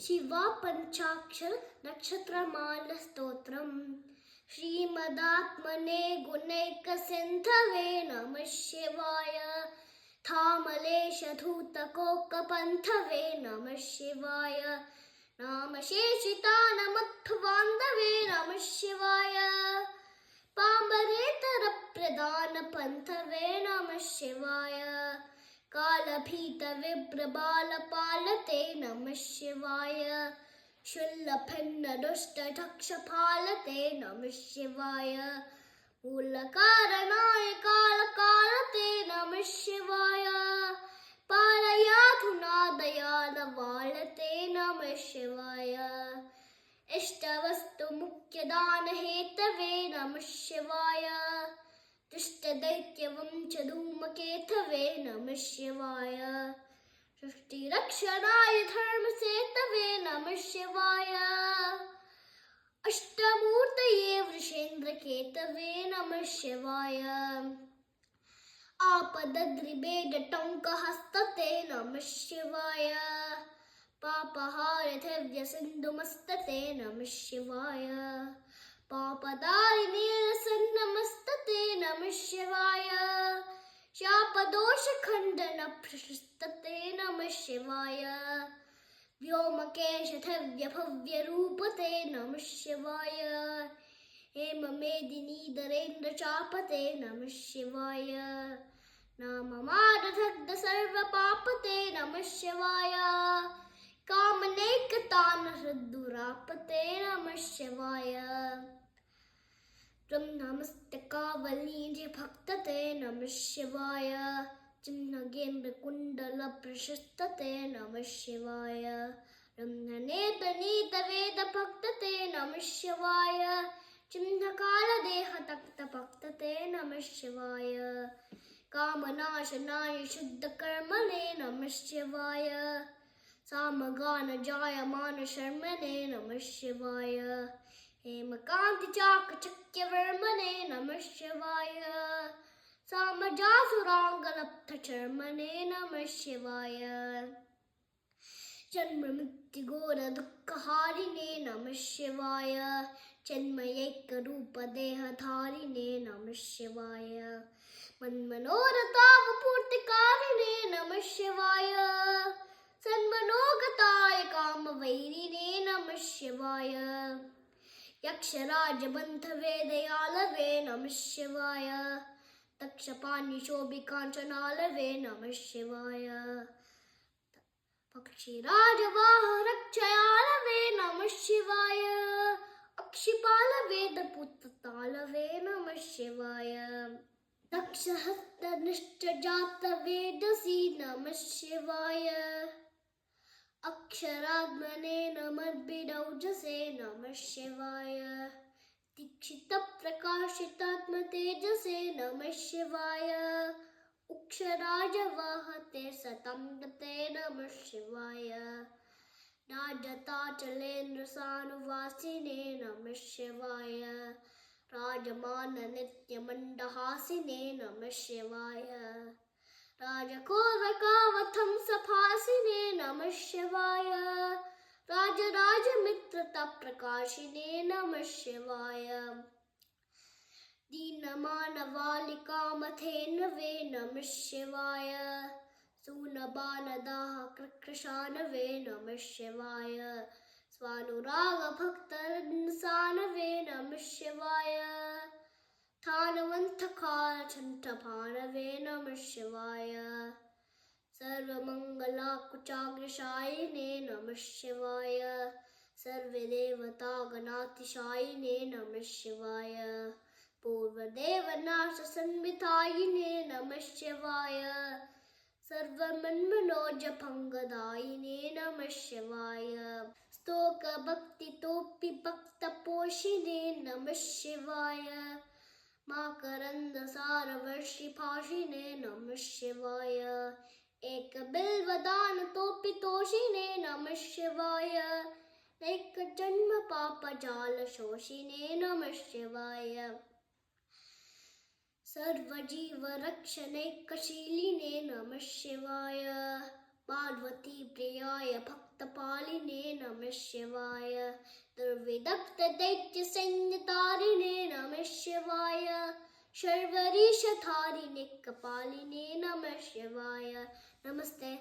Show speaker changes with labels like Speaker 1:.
Speaker 1: शिवा पंचाक्षर नक्षत्रमाल स्तोत्रम् श्रीमदात्मने गुणैकसिन्धवे नमः शिवाय थामलेशधूतकोकपन्थवे नमः शिवाय नामशेषितानमध्वान्धवे नमः शिवाय पामरेतरप्रधानपन्थवे नमः शिवाय कालभीतविप्रबालपालते नमः शिवाय शुल्लभिन्नदुष्टदक्षपालते नमः शिवाय मूलकारणाय कालकालते नमः शिवाय पालयाधुना दयालवालते नमः शिवाय इष्टवस्तु मुख्यदानहेतवे नमः शिवाय दुष्टदैत्यवंश धूमकेतवे नमः शिवाय सृष्टिरक्षणाय धर्मसेतवे नमः शिवाय अष्टमूर्तये वृषेन्द्रकेतवे नमः शिवाय आपदद्रिभेदटङ्कहस्तते नमः शिवाय पापहारधव्यसिन्धुमस्तते नमः शिवाय पापदारिणीरसन्नमस्तते नमः शिवाय शापदोषखण्डनप्रशस्तते नमः शिवाय व्योमकेशधव्यभव्यरूपते नमः शिवाय हेममेदिनीधरेन्द्रचापते नमः शिवाय नाममादधग्धसर्वपापते नमः शिवाय कामनेकतानहृद्दुरापते नमः शिवाय ब्रह्ममस्तकावलीजे भक्तते नमः शिवाय चिह्नगेन्द्रकुण्डलप्रशस्तते नमः शिवाय ब्रह्मनेतनीतवेदभक्तते नमः शिवाय चिह्नकालदेहतक्तभक्तते नमः शिवाय कामनाशनाय शुद्धकर्मणे नमः शिवाय सामगानजायमानशर्मणे नमः शिवाय हेमकान्तिचाकचक्यवर्मणे नमः शिवाय सामजासुराङ्गलब्धचर्मणे नमः शिवाय जन्ममृत्युघोरदुःखहारिणे नमः शिवाय जन्मयैकरूपदेहधारिणे नमः शिवाय मन्मनोरथावपूर्तिकारिणे नमः शिवाय सन्मनोगताय कामवैरिणे नमः शिवाय यक्षराजबन्धवे दयालवे नमः शिवाय दक्षपाणिशोभिकाञ्चनालवे नमः शिवाय पक्षिराजवाहरक्षयालवे नमः शिवाय अक्षिपालवेदपुत्रतालवे नमः शिवाय दक्षहस्तनिष्ठजातवेदसी नमः शिवाय अक्षरात्मने नमद्भिदौजसे नमः शिवाय दीक्षितप्रकाशितात्मतेजसे नमः शिवाय उक्षराजवहते सतं दते नमः शिवाय राजताचलेन्द्रसानुवासिने नमः शिवाय राजमाननित्यमण्डहासिने नमः शिवाय राजकोरकावथं सभासिने नमः शिवाय राजराजमित्रताप्रकाशिने नमः शिवाय दीनमानवालिकामथेन्वे नमः शिवाय सूनबालदाह कृकृशानवे नमः शिवाय स्वानुरागभक्तरन्सानवे नमः शिवाय थानवन्तकालछण्ठभानवे नमः शिवाय सर्वमङ्गलाकुचाग्रशायिने नमः शिवाय सर्वदेवतागणातिशायिने नमः शिवाय पूर्वदेवनाशसंविधायिने नमः शिवाय सर्वमन्मनोजभङ्गदायिने नमः शिवाय स्तोकभक्तितोऽपि भक्तपोषिणे नमः शिवाय माकरन्दसारवर्षिभाषिणे नमः शिवाय एकबिल्वदानतोऽपि तोषिणे नमः शिवाय नैकजन्मपापजालशोषिणे नमः शिवाय सर्वजीवरक्षणैकशीलिने नमः शिवाय पार्वती प्रियाय भक्त भक्तपालिने नमः शिवाय दुर्विदग्धदैत्यसैन्यतारिणे नमः शिवाय शर्वरीशधारिणे कपालिने नमः शिवाय नमस्ते